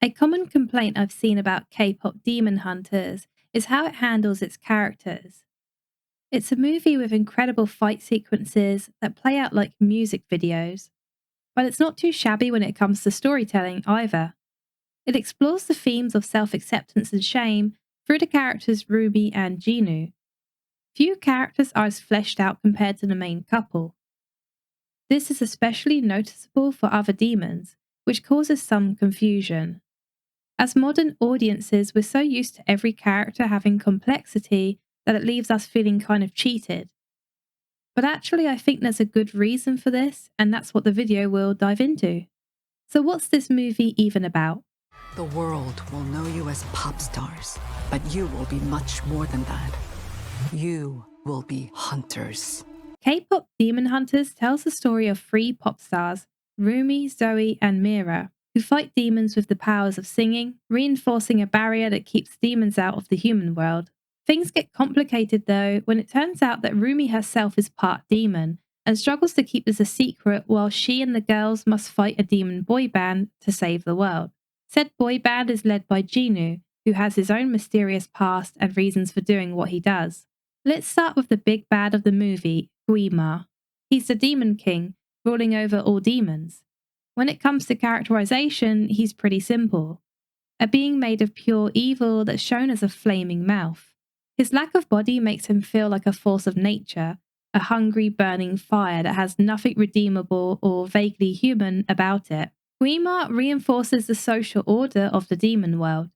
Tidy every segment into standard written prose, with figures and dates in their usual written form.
A common complaint I've seen about K-pop Demon Hunters is how it handles its characters. It's a movie with incredible fight sequences that play out like music videos, but it's not too shabby when it comes to storytelling either. It explores the themes of self-acceptance and shame through the characters Roomie and Jinu. Few characters are as fleshed out compared to the main couple. This is especially noticeable for other demons, which causes some confusion. As modern audiences, we're so used to every character having complexity that it leaves us feeling kind of cheated. But actually, I think there's a good reason for this, and that's what the video will dive into. So, what's this movie even about? The world will know you as pop stars, but you will be much more than that. You will be hunters. K-pop Demon Hunters tells the story of three pop stars, Rumi, Zoe, and Mira, who fight demons with the powers of singing, reinforcing a barrier that keeps demons out of the human world. Things get complicated though when it turns out that Rumi herself is part demon and struggles to keep this a secret while she and the girls must fight a demon boy band to save the world. Said boy band is led by Jinu, who has his own mysterious past and reasons for doing what he does. Let's start with the big bad of the movie, Guima. He's the demon king, ruling over all demons. When it comes to characterization, he's pretty simple. A being made of pure evil that's shown as a flaming mouth. His lack of body makes him feel like a force of nature, a hungry, burning fire that has nothing redeemable or vaguely human about it. Guima reinforces the social order of the demon world.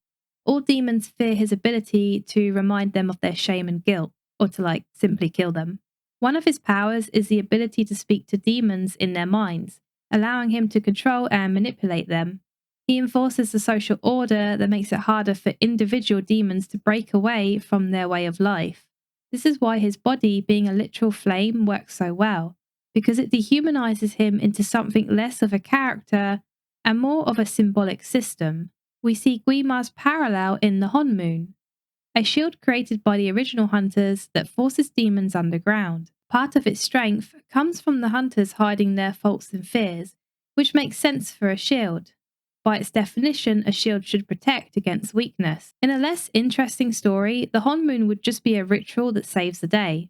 All demons fear his ability to remind them of their shame and guilt, or to simply kill them. One of his powers is the ability to speak to demons in their minds, allowing him to control and manipulate them. He enforces the social order that makes it harder for individual demons to break away from their way of life. This is why his body, being a literal flame, works so well, because it dehumanizes him into something less of a character and more of a symbolic system. We see Guima's parallel in the Honmoon, a shield created by the original hunters that forces demons underground. Part of its strength comes from the hunters hiding their faults and fears, which makes sense for a shield. By its definition, a shield should protect against weakness. In a less interesting story, the Honmoon would just be a ritual that saves the day.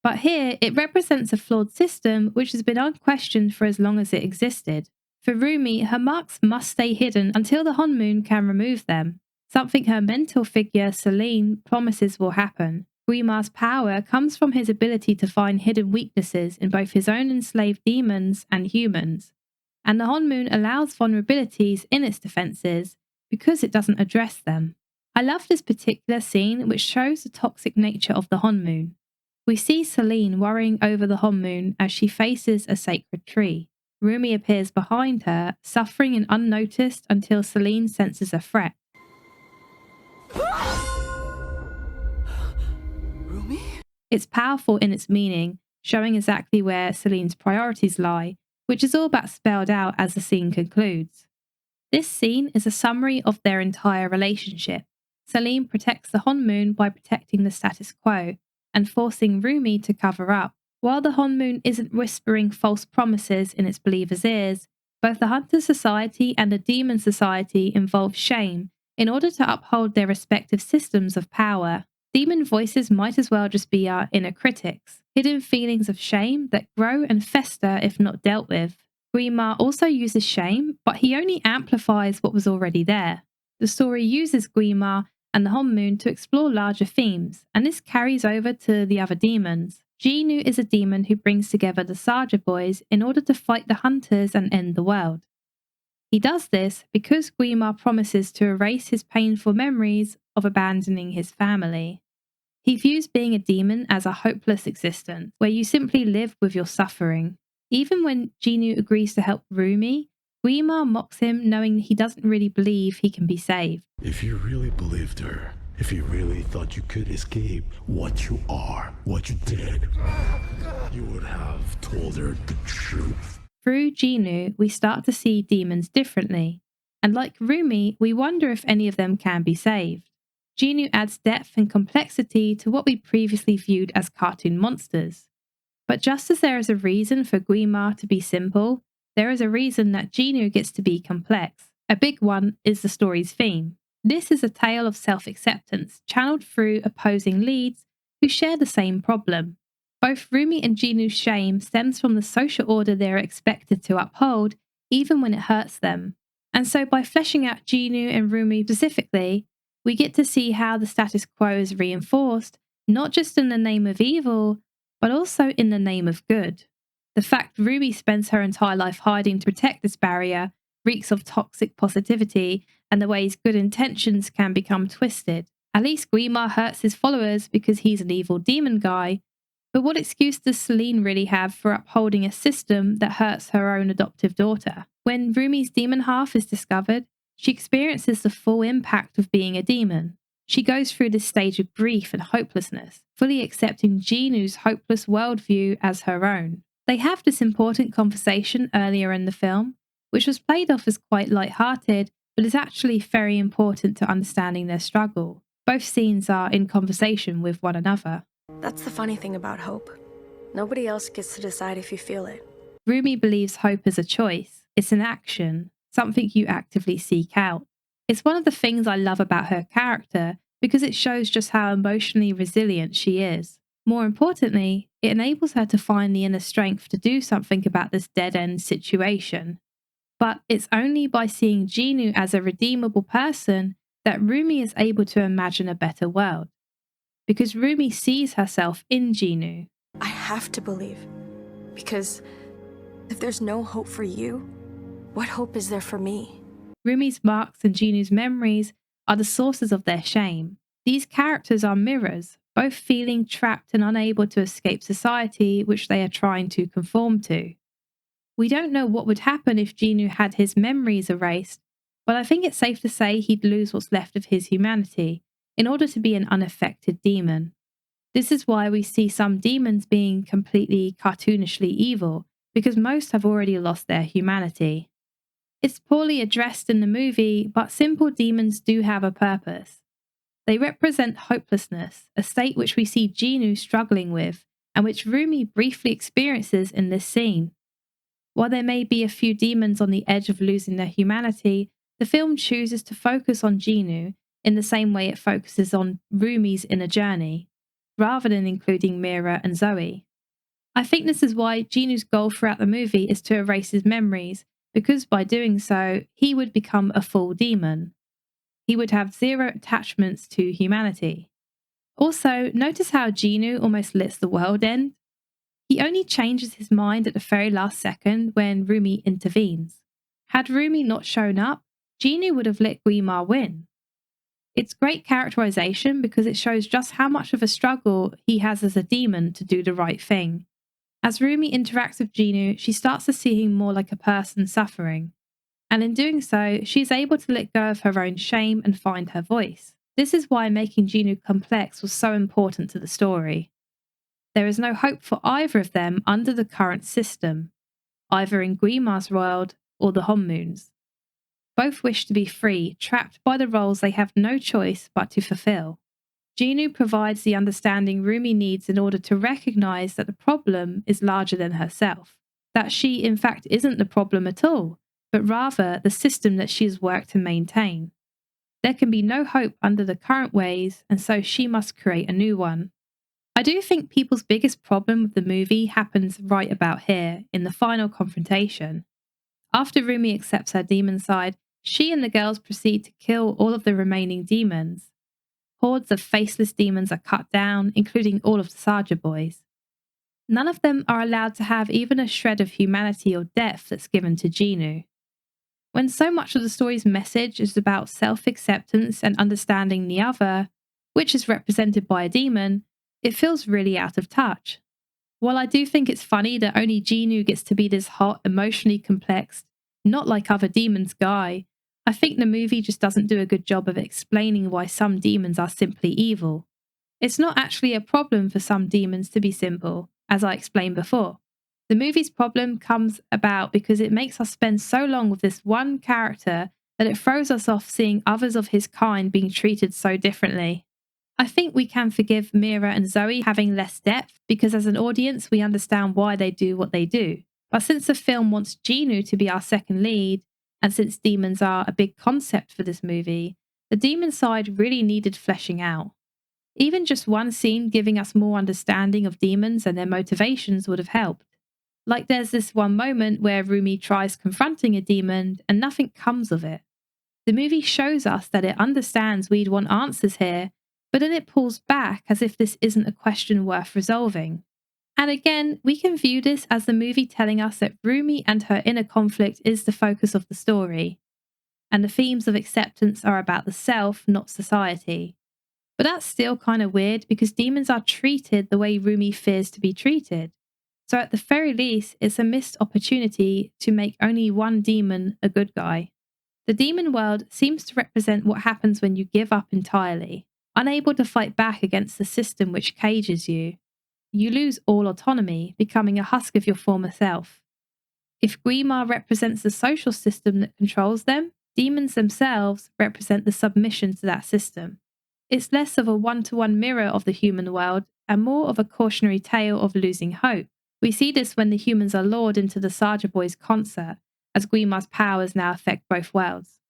But here, it represents a flawed system which has been unquestioned for as long as it existed. For Rumi, her marks must stay hidden until the Honmoon can remove them, something her mentor figure, Celine, promises will happen. Guima's power comes from his ability to find hidden weaknesses in both his own enslaved demons and humans. And the Honmoon allows vulnerabilities in its defenses because it doesn't address them. I love this particular scene which shows the toxic nature of the Honmoon. We see Celine worrying over the Honmoon as she faces a sacred tree. Rumi appears behind her, suffering and unnoticed until Celine senses a threat. Rumi? It's powerful in its meaning, showing exactly where Celine's priorities lie, which is all but spelled out as the scene concludes. This scene is a summary of their entire relationship. Celine protects the Honmoon by protecting the status quo and forcing Rumi to cover up. While the Honmoon isn't whispering false promises in its believers' ears, both the Hunter Society and the Demon Society involve shame in order to uphold their respective systems of power. Demon voices might as well just be our inner critics, hidden feelings of shame that grow and fester if not dealt with. Guima also uses shame, but he only amplifies what was already there. The story uses Guima and the Honmoon to explore larger themes, and this carries over to the other demons. Jinu is a demon who brings together the Saja boys in order to fight the hunters and end the world. He does this because Guima promises to erase his painful memories of abandoning his family. He views being a demon as a hopeless existence, where you simply live with your suffering. Even when Jinu agrees to help Rumi, Guima mocks him, knowing he doesn't really believe he can be saved. If you really believed her, if you really thought you could escape what you are, what you did, you would have told her the truth. Through Jinu, we start to see demons differently, and like Rumi, we wonder if any of them can be saved. Jinu adds depth and complexity to what we previously viewed as cartoon monsters. But just as there is a reason for Guima to be simple, there is a reason that Jinu gets to be complex. A big one is the story's theme. This is a tale of self-acceptance channeled through opposing leads who share the same problem. Both Roomie and Jinu's shame stems from the social order they are expected to uphold, even when it hurts them. And so by fleshing out Jinu and Roomie specifically, we get to see how the status quo is reinforced, not just in the name of evil, but also in the name of good. The fact Roomie spends her entire life hiding to protect this barrier reeks of toxic positivity and the ways good intentions can become twisted. At least Guima hurts his followers because he's an evil demon guy, but what excuse does Celine really have for upholding a system that hurts her own adoptive daughter? When Roomie's demon half is discovered, she experiences the full impact of being a demon. She goes through this stage of grief and hopelessness, fully accepting Jinu's hopeless worldview as her own. They have this important conversation earlier in the film, which was played off as quite light-hearted, but is actually very important to understanding their struggle. Both scenes are in conversation with one another. That's the funny thing about hope. Nobody else gets to decide if you feel it. Roomie believes hope is a choice. It's an action, something you actively seek out. It's one of the things I love about her character because it shows just how emotionally resilient she is. More importantly, it enables her to find the inner strength to do something about this dead-end situation. But it's only by seeing Jinu as a redeemable person that Roomie is able to imagine a better world. Because Roomie sees herself in Jinu. I have to believe. Because if there's no hope for you, what hope is there for me? Roomie's marks and Jinu's memories are the sources of their shame. These characters are mirrors, both feeling trapped and unable to escape society which they are trying to conform to. We don't know what would happen if Jinu had his memories erased, but I think it's safe to say he'd lose what's left of his humanity in order to be an unaffected demon. This is why we see some demons being completely cartoonishly evil, because most have already lost their humanity. It's poorly addressed in the movie, but simple demons do have a purpose. They represent hopelessness, a state which we see Jinu struggling with, and which Roomie briefly experiences in this scene. While there may be a few demons on the edge of losing their humanity, the film chooses to focus on Jinu in the same way it focuses on Roomie's inner journey, rather than including Mira and Zoe. I think this is why Jinu's goal throughout the movie is to erase his memories, because by doing so, he would become a full demon. He would have zero attachments to humanity. Also, notice how Jinu almost lets the world end. He only changes his mind at the very last second when Roomie intervenes. Had Roomie not shown up, Jinu would have let Guima win. It's great characterization because it shows just how much of a struggle he has as a demon to do the right thing. As Roomie interacts with Jinu, she starts to see him more like a person suffering. And in doing so, she's able to let go of her own shame and find her voice. This is why making Jinu complex was so important to the story. There is no hope for either of them under the current system, either in Guima's world or the Hommoon's. Both wish to be free, trapped by the roles they have no choice but to fulfill. Jinu provides the understanding Roomie needs in order to recognize that the problem is larger than herself, that she in fact isn't the problem at all, but rather the system that she has worked to maintain. There can be no hope under the current ways, and so she must create a new one. I do think people's biggest problem with the movie happens right about here, in the final confrontation. After Roomie accepts her demon side, she and the girls proceed to kill all of the remaining demons. Hordes of faceless demons are cut down, including all of the Saja boys. None of them are allowed to have even a shred of humanity or depth that's given to Jinu. When so much of the story's message is about self-acceptance and understanding the other, which is represented by a demon, it feels really out of touch. While I do think it's funny that only Jinu gets to be this hot, emotionally complex, not like other demons guy, I think the movie just doesn't do a good job of explaining why some demons are simply evil. It's not actually a problem for some demons to be simple, as I explained before. The movie's problem comes about because it makes us spend so long with this one character that it throws us off seeing others of his kind being treated so differently. I think we can forgive Mira and Zoe having less depth because as an audience we understand why they do what they do. But since the film wants Jinu to be our second lead, And since demons are a big concept for this movie, the demon side really needed fleshing out. Even just one scene giving us more understanding of demons and their motivations would have helped. Like there's this one moment where Roomie tries confronting a demon and nothing comes of it. The movie shows us that it understands we'd want answers here, but then it pulls back as if this isn't a question worth resolving. And again, we can view this as the movie telling us that Roomie and her inner conflict is the focus of the story, and the themes of acceptance are about the self, not society. But that's still kind of weird because demons are treated the way Roomie fears to be treated. So at the very least, it's a missed opportunity to make only one demon a good guy. The demon world seems to represent what happens when you give up entirely, unable to fight back against the system which cages you. You lose all autonomy, becoming a husk of your former self. If Guima represents the social system that controls them, demons themselves represent the submission to that system. It's less of a one-to-one mirror of the human world and more of a cautionary tale of losing hope. We see this when the humans are lured into the Saja Boys concert, as Guima's powers now affect both worlds.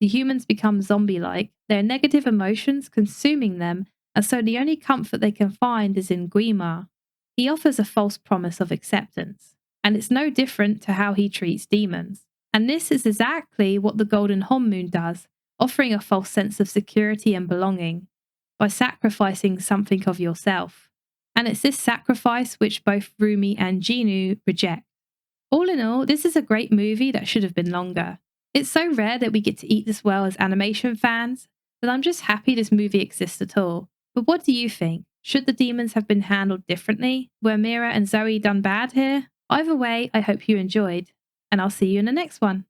The humans become zombie-like, their negative emotions consuming them, and so the only comfort they can find is in Guima. He offers a false promise of acceptance, and it's no different to how he treats demons. And this is exactly what the Golden Honmoon does, offering a false sense of security and belonging, by sacrificing something of yourself. And it's this sacrifice which both Roomie and Jinu reject. All in all, this is a great movie that should have been longer. It's so rare that we get to eat this well as animation fans that I'm just happy this movie exists at all. But what do you think? Should the demons have been handled differently? Were Mira and Zoe done bad here? Either way, I hope you enjoyed, and I'll see you in the next one.